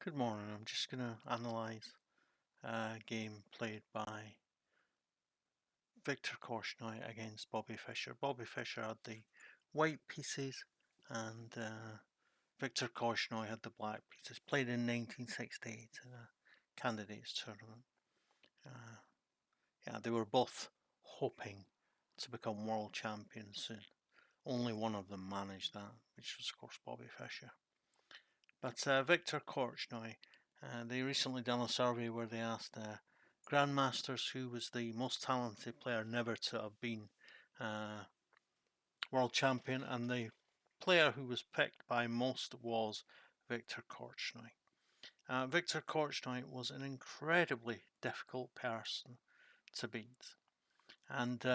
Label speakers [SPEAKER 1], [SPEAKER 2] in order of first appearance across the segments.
[SPEAKER 1] Good morning. I'm just going to analyse a game played by Viktor Korchnoi against Bobby Fischer. Bobby Fischer had the white pieces and Viktor Korchnoi had the black pieces. Played in 1968 in a candidates tournament. They were both hoping to become world champions soon. Only one of them managed that, which was of course Bobby Fischer. But Viktor Korchnoi, they recently done a survey where they asked grandmasters who was the most talented player never to have been world champion, and the player who was picked by most was Viktor Korchnoi. Viktor Korchnoi was an incredibly difficult person to beat, and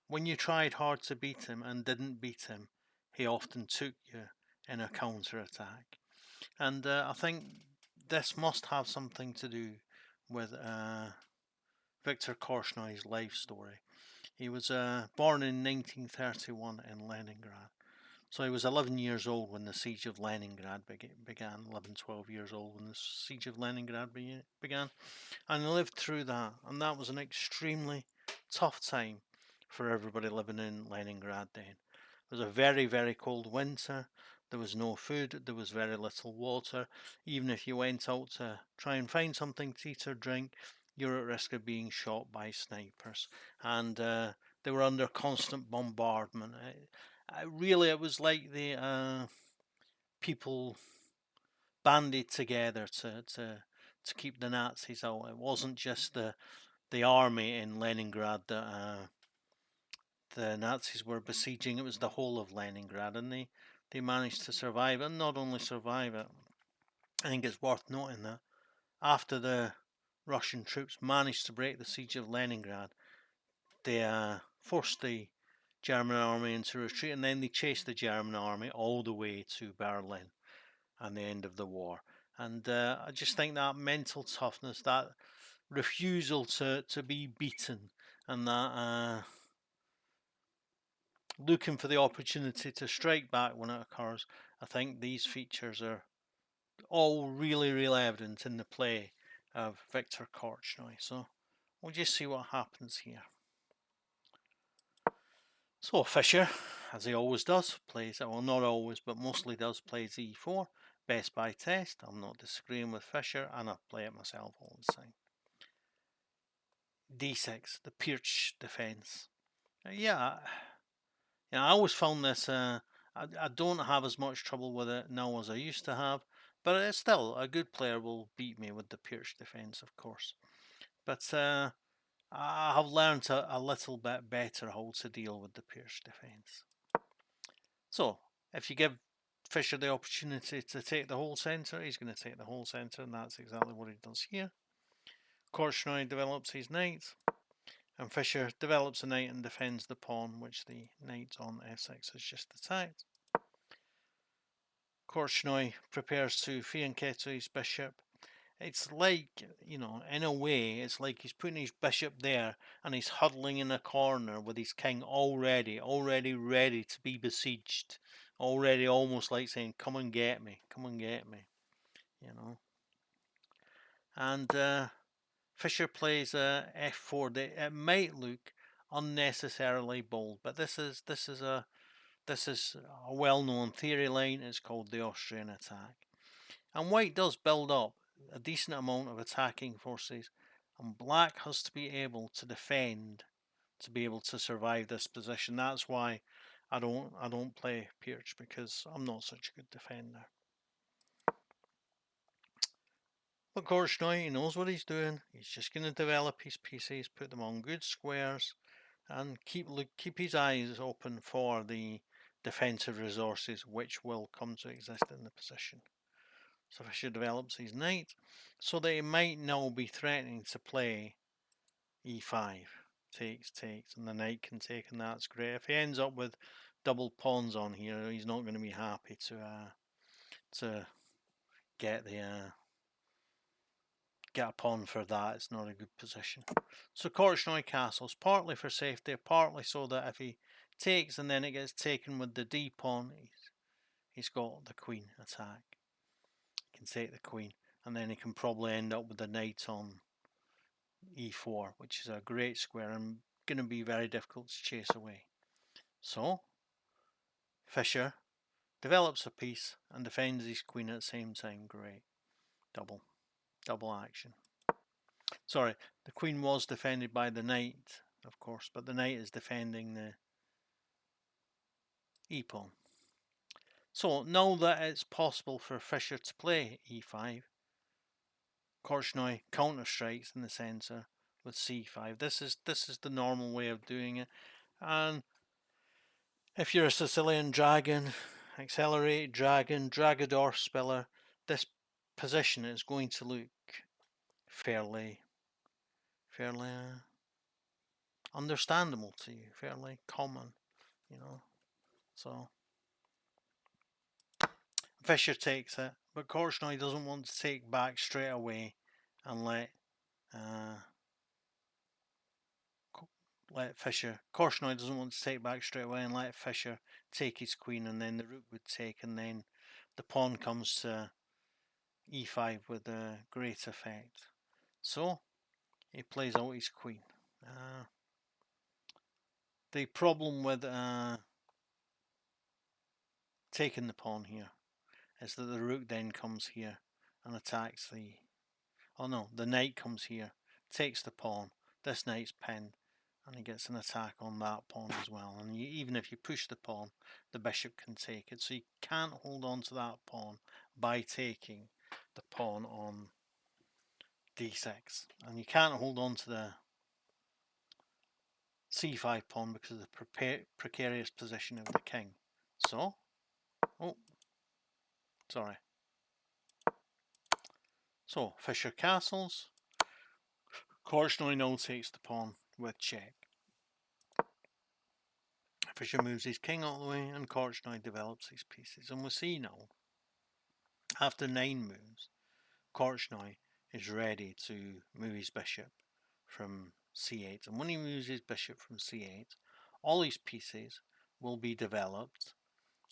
[SPEAKER 1] when you tried hard to beat him and didn't beat him, he often took you in a counter-attack. And I think this must have something to do with Viktor Korchnoi's life story. He was born in 1931 in Leningrad. So he was 11 years old when the siege of Leningrad began, 11, 12 years old when the siege of Leningrad began. And he lived through that. And that was an extremely tough time for everybody living in Leningrad then. It was a very, very cold winter. There was no food. There was very little water. Even if you went out to try and find something to eat or drink, you're at risk of being shot by snipers. And they were under constant bombardment. It was like the people banded together to keep the Nazis out. It wasn't just the army in Leningrad that the Nazis were besieging. It was the whole of Leningrad, and they managed to survive, and not only survive it. I think it's worth noting that after the Russian troops managed to break the siege of Leningrad, they forced the German army into retreat, and then they chased the German army all the way to Berlin and the end of the war. And I just think that mental toughness, that refusal to be beaten, and that looking for the opportunity to strike back when it occurs, I think these features are all really, really evident in the play of Viktor Korchnoi. So we'll just see what happens here. So Fischer, as he always does, plays, well, not always, but mostly does, plays e4, best by test. I'm not disagreeing with Fischer, and I play it myself all the time. d6, the Pirch defense. Yeah, I always found this, I don't have as much trouble with it now as I used to have, but it's still, a good player will beat me with the Pirch defense, of course. But I have learned a little bit better how to deal with the Pirch defense. So, if you give Fischer the opportunity to take the whole centre, he's going to take the whole centre, and that's exactly what he does here. Korchnoi develops his knight, and Fischer develops a knight and defends the pawn, which the knight on f6 has just attacked. Korchnoi prepares to fianchetto his bishop. It's like, in a way, it's like he's putting his bishop there and he's huddling in a corner with his king already ready to be besieged. Already almost like saying, come and get me, And Fischer plays f4. It might look unnecessarily bold, but this is a well-known theory line. It's called the Austrian attack. And white does build up a decent amount of attacking forces, and black has to be able to defend to be able to survive this position. That's why I don't play Pirch, because I'm not such a good defender. But Korchnoi, he knows what he's doing. He's just going to develop his pieces, put them on good squares, and keep his eyes open for the defensive resources which will come to exist in the position. So Fischer develops his knight, so that he might now be threatening to play e5. Takes, and the knight can take, and that's great. If he ends up with double pawns on here, he's not going to be happy to get get a pawn for that. It's not a good position. So Korchnoi castles, partly for safety, partly so that if he takes and then it gets taken with the d pawn, he's got the queen attack. can take the queen, and then he can probably end up with the knight on e4, which is a great square and going to be very difficult to chase away. So Fischer develops a piece and defends his queen at the same time. Great. Double action. Sorry, the queen was defended by the knight, of course, but the knight is defending the e-pawn. So now that it's possible for Fischer to play e5, Korchnoi counter-strikes in the centre with c5. This is the normal way of doing it. And if you're a Sicilian dragon, accelerated dragon, Dragador spiller, this position is going to look fairly understandable to you, fairly common, you know. So Fischer takes it, but Korchnoi doesn't want to take back straight away and let Fischer. Korchnoi doesn't want to take back straight away and let Fischer take his queen, and then the rook would take, and then the pawn comes to e5 with a great effect. So he plays out his queen. The problem with taking the pawn here is that the rook then comes here and attacks the... Oh no, the knight comes here, takes the pawn, this knight's pinned, and he gets an attack on that pawn as well. And even if you push the pawn, the bishop can take it. So you can't hold on to that pawn by taking the pawn on d6. And you can't hold on to the c5 pawn because of the precarious position of the king. So, So Fischer castles. Korchnoi now takes the pawn with check. Fischer moves his king all the way, and Korchnoi develops his pieces. And we see now, after 9 moves, Korchnoi is ready to move his bishop from c8. And when he moves his bishop from c8, all his pieces will be developed,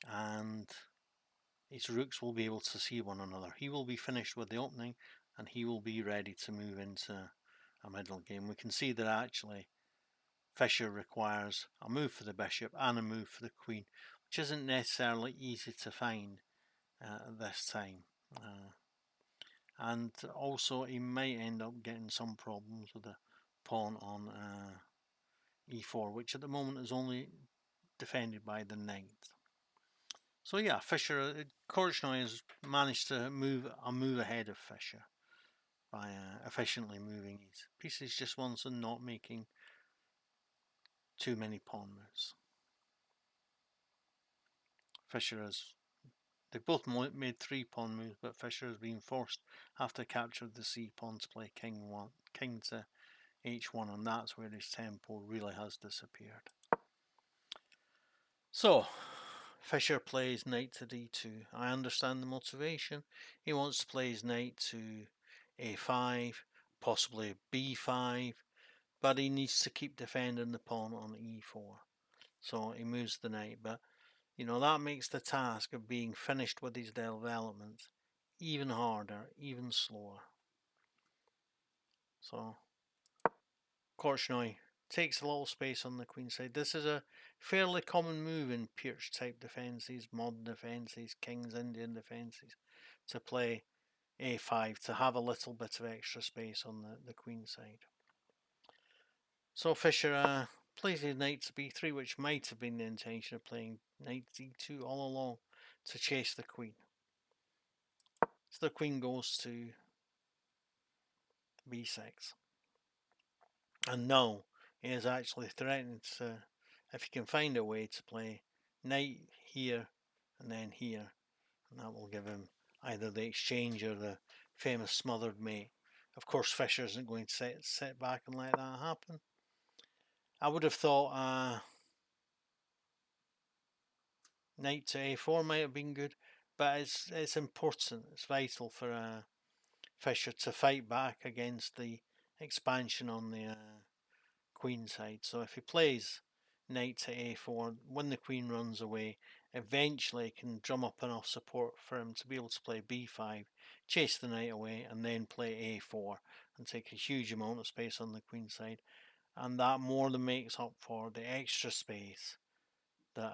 [SPEAKER 1] and his rooks will be able to see one another. He will be finished with the opening, and he will be ready to move into a middle game. We can see that actually Fischer requires a move for the bishop and a move for the queen, which isn't necessarily easy to find at this time. And also he might end up getting some problems with the pawn on e4, which at the moment is only defended by the knight. So yeah, Korchnoi has managed to move ahead of Fischer by efficiently moving his pieces just once and not making too many pawn moves. They both made 3 pawn moves, but Fischer has been forced after capture of the c pawn to play king to h1, and that's where his tempo really has disappeared. So Fischer plays knight to d2. I understand the motivation. He wants to play his knight to a5, possibly b5, but he needs to keep defending the pawn on e4. So he moves the knight, but you know, that makes the task of being finished with his development even harder, even slower. So Korchnoi takes a little space on the queen side. This is a fairly common move in Pirch type defences, modern defences, King's Indian defences, to play a5 to have a little bit of extra space on the queen side. So Fischer plays his knight to b3, which might have been the intention of playing knight d2 all along to chase the queen. So the queen goes to b6. And now he is actually threatening to, if he can find a way to play knight here and then here, and that will give him either the exchange or the famous smothered mate. Of course, Fischer isn't going to sit back and let that happen. I would have thought knight to a4 might have been good, but it's important, it's vital for Fischer to fight back against the expansion on the queen side. So if he plays knight to a4, when the queen runs away, eventually can drum up enough support for him to be able to play b5, chase the knight away, and then play a4 and take a huge amount of space on the queen side. And that more than makes up for the extra space that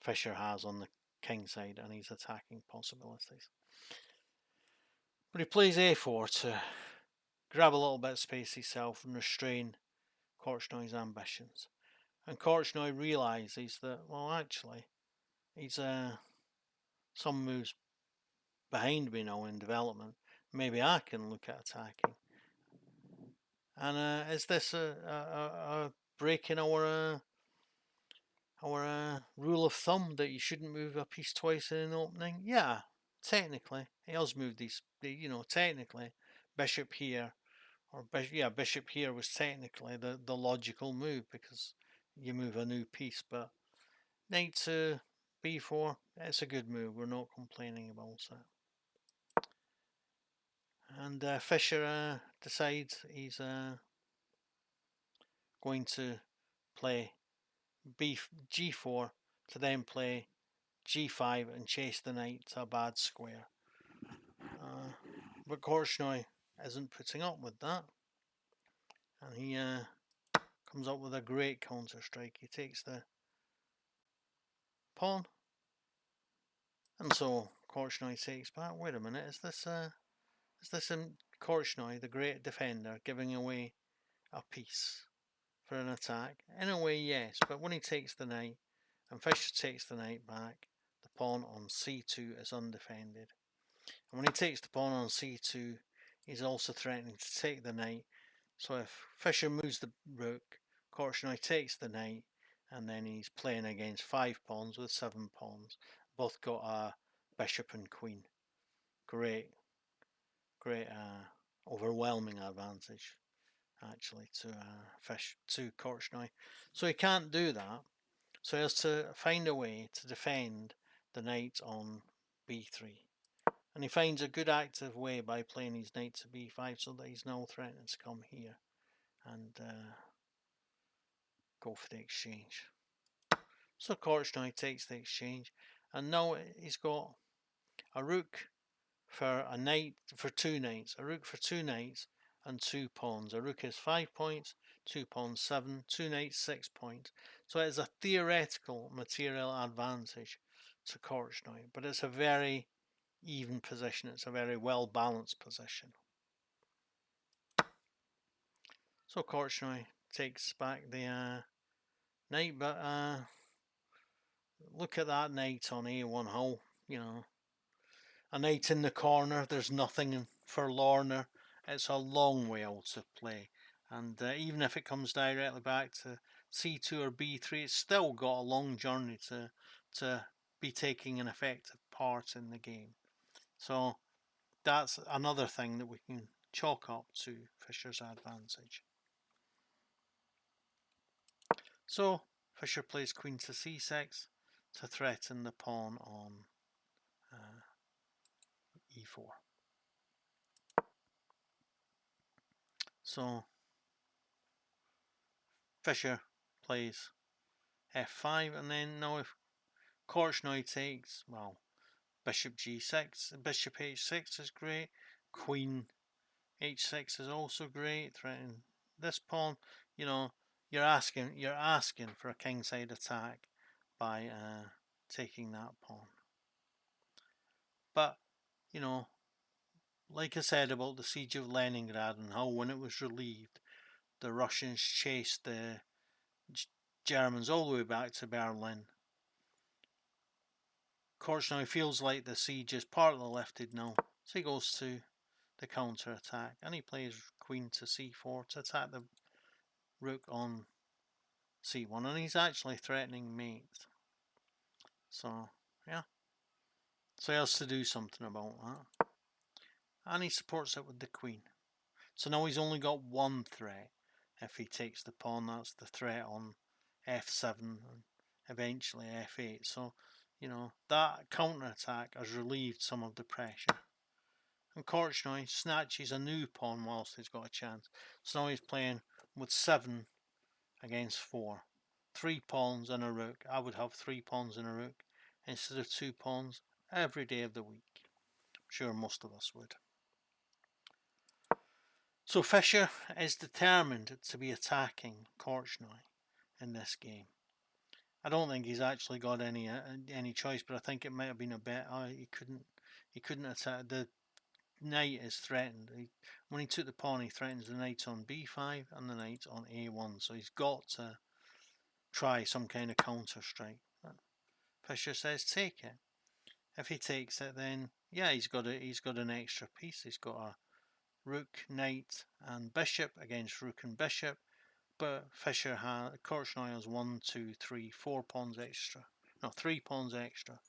[SPEAKER 1] Fischer has on the king side and his attacking possibilities. But he plays a4 to grab a little bit of space himself and restrain Korchnoi's ambitions. And Korchnoi realises that, well, actually, he's some moves behind me now in development. Maybe I can look at attacking. And is this a break in our rule of thumb that you shouldn't move a piece twice in an opening? Yeah, technically, he has moved these. Technically, bishop here, or bishop here was technically the logical move because you move a new piece. But knight to b4, it's a good move. We're not complaining about that. And Fischer decides he's going to play g4 to then play g5 and chase the knight to a bad square. But Korchnoi isn't putting up with that, and he comes up with a great counter strike. He takes the pawn, and so Korchnoi takes back. Wait a minute, is this Korchnoi, the great defender, giving away a piece for an attack? In a way, yes, but when he takes the knight and Fischer takes the knight back, the pawn on c2 is undefended. And when he takes the pawn on c2, he's also threatening to take the knight. So if Fischer moves the rook, Korchnoi takes the knight, and then he's playing against 5 pawns with 7 pawns. Both got a bishop and queen. Great, overwhelming advantage actually to Korchnoi. So he can't do that. So he has to find a way to defend the knight on b3. And he finds a good active way by playing his knight to b5 so that he's now threatening to come here and go for the exchange. So Korchnoi takes the exchange, and now he's got a rook for a knight, for 2 knights, a rook for 2 knights and 2 pawns. A rook is 5 points, 2 pawns 7, 2 knights 6 points. So it is a theoretical material advantage to Korchnoi, but it's a very even position. It's a very well balanced position. So Korchnoi takes back the knight, but look at that knight on a1 hole. A knight in the corner. There's nothing for Lorner. It's a long way out to play, and even if it comes directly back to c2 or b3, it's still got a long journey to be taking an effective part in the game. So that's another thing that we can chalk up to Fischer's advantage. So Fischer plays queen to c6 to threaten the pawn on e4. So Fischer plays f5, and then now if Korchnoi takes, well, bishop g6, bishop h6 is great, queen h6 is also great, threatening this pawn. You're asking for a kingside attack by taking that pawn. But like I said about the siege of Leningrad and how when it was relieved, the Russians chased the Germans all the way back to Berlin. Korchnoi feels like the siege is partly lifted now, so he goes to the counter-attack, and he plays queen to c4 to attack the rook on c1, and he's actually threatening mate. So, yeah. So he has to do something about that. And he supports it with the queen. So now he's only got one threat. If he takes the pawn, that's the threat on f7 and eventually f8. So, that counter-attack has relieved some of the pressure. And Korchnoi snatches a new pawn whilst he's got a chance. So now he's playing with 7 against 4, 3 pawns and a rook. I would have 3 pawns and a rook instead of 2 pawns every day of the week. I'm sure most of us would. So Fischer is determined to be attacking Korchnoi in this game. I don't think he's actually got any choice, but I think it might have been a bet. He couldn't attack. The knight is threatened. When he took the pawn, he threatens the knight on b5 and the knight on a1. So he's got to try some kind of counter strike. Fischer says take it. If he takes it, then yeah, he's got an extra piece. He's got a rook, knight, and bishop against rook and bishop. But Korchnoi has 1, 2, 3, 4 pawns extra. No, 3 pawns extra.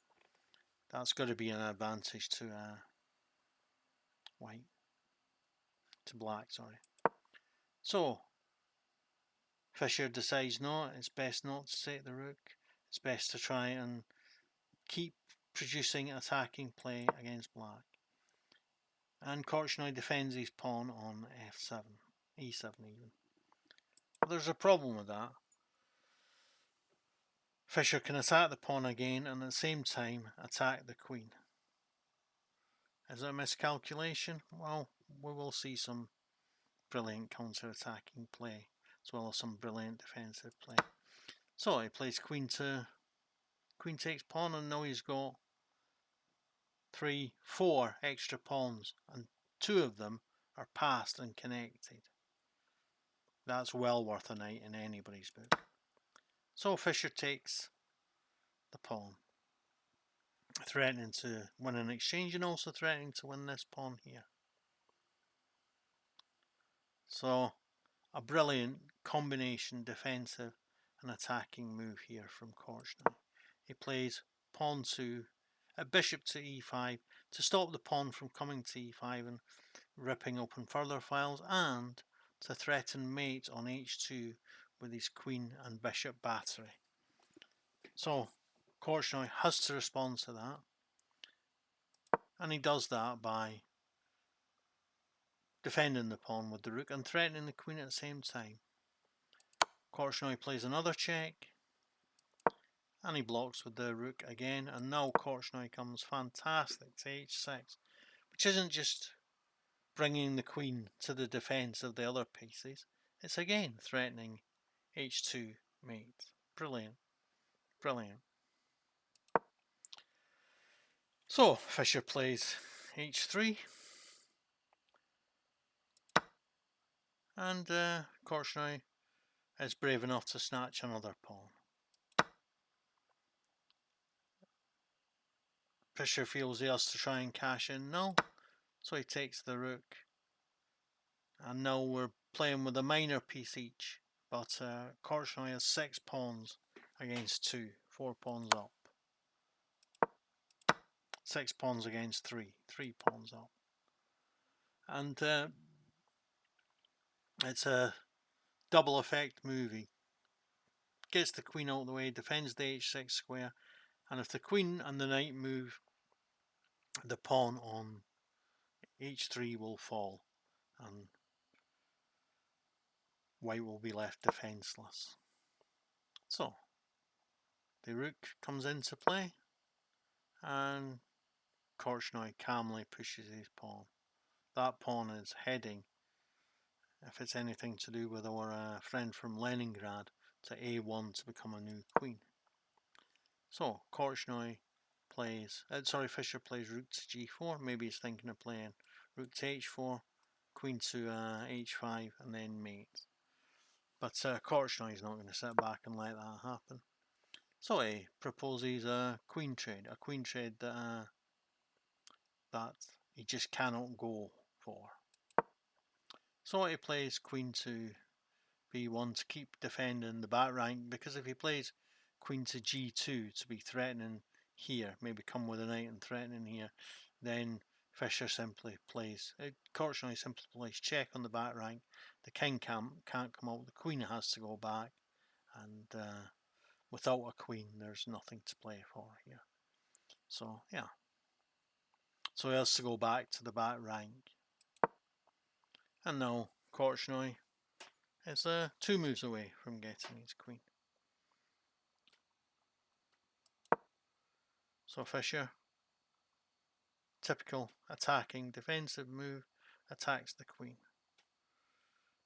[SPEAKER 1] That's got to be an advantage to white. To black, sorry. So Fischer decides no, it's best not to take the rook. It's best to try and keep producing attacking play against black. And Korchnoi defends his pawn on f7, e7 even. But there's a problem with that. Fischer can attack the pawn again and at the same time attack the queen. Is it a miscalculation? Well, we will see some brilliant counter-attacking play as well as some brilliant defensive play. So he plays queen takes pawn, and now he's got 3, 4 extra pawns, and 2 of them are passed and connected. That's well worth a knight in anybody's book. So Fischer takes the pawn, threatening to win an exchange and also threatening to win this pawn here. So a brilliant combination defensive and attacking move here from Korchnoi. He plays bishop to e5 to stop the pawn from coming to e5 and ripping open further files, and to threaten mate on h2 with his queen and bishop battery. So Korchnoi has to respond to that, and he does that by defending the pawn with the rook and threatening the queen at the same time. Korchnoi plays another check, and he blocks with the rook again, and now Korchnoi comes fantastic to h6, which isn't just bringing the queen to the defence of the other pieces, it's again threatening h2 mate. Brilliant, brilliant. So Fischer plays h3, and Korchnoi is brave enough to snatch another pawn. Fischer feels he has to try and cash in now, so he takes the rook, and now we're playing with a minor piece each, but Korchnoi has 6 pawns against 2, 4 pawns up. 6 pawns against 3, 3 pawns up. And it's a double effect move. He gets the queen out of the way, defends the h6 square, and if the queen and the knight move, the pawn on h3 will fall, and white will be left defenseless. So the rook comes into play, and Korchnoi calmly pushes his pawn. That pawn is heading, if it's anything to do with our friend from Leningrad, to a1 to become a new queen. So Fischer plays rook to g4. Maybe he's thinking of playing rook to h4, queen to h5, and then mate. But Korchnoi is not going to sit back and let that happen. So he proposes a queen trade that he just cannot go for. So he plays queen to b1 to keep defending the back rank, because if he plays queen to g2 to be threatening here, maybe come with a knight and threatening here, then Fischer Korchnoi simply plays check on the back rank. The king can't come out, the queen has to go back, and without a queen there's nothing to play for here. So yeah, so he has to go back to the back rank, and now Korchnoi is 2 moves away from getting his queen. So Fischer, typical attacking defensive move, attacks the queen.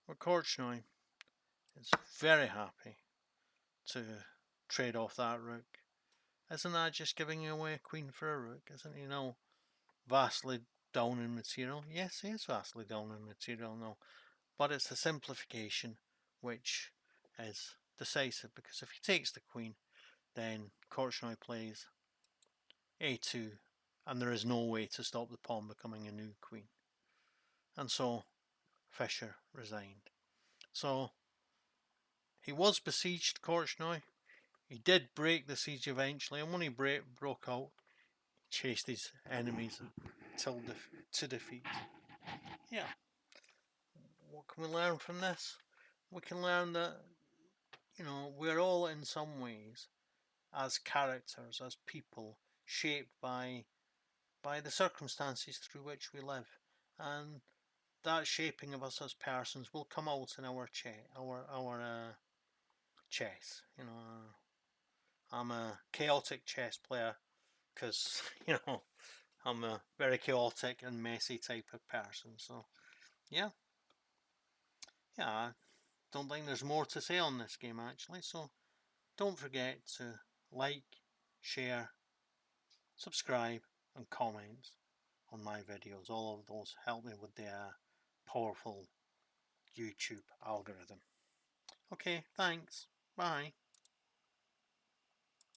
[SPEAKER 1] But Korchnoi is very happy to trade off that rook. Isn't that just giving away a queen for a rook? Isn't he now vastly down in material? Yes, he is vastly down in material now. But it's a simplification which is decisive, because if he takes the queen, then Korchnoi plays a2, and there is no way to stop the pawn becoming a new queen. And so Fischer resigned. So he was besieged, Korchnoi. He did break the siege eventually, and when he broke out, he chased his enemies to defeat. Yeah. What can we learn from this? We can learn that, we're all in some ways, as characters, as people, shaped by the circumstances through which we live, and that shaping of us as persons will come out in our chess. I'm a chaotic chess player because I'm a very chaotic and messy type of person. So yeah, I don't think there's more to say on this game actually. So don't forget to like, share, subscribe, and comment on my videos. All of those help me with the powerful YouTube algorithm. Okay, thanks. Bye.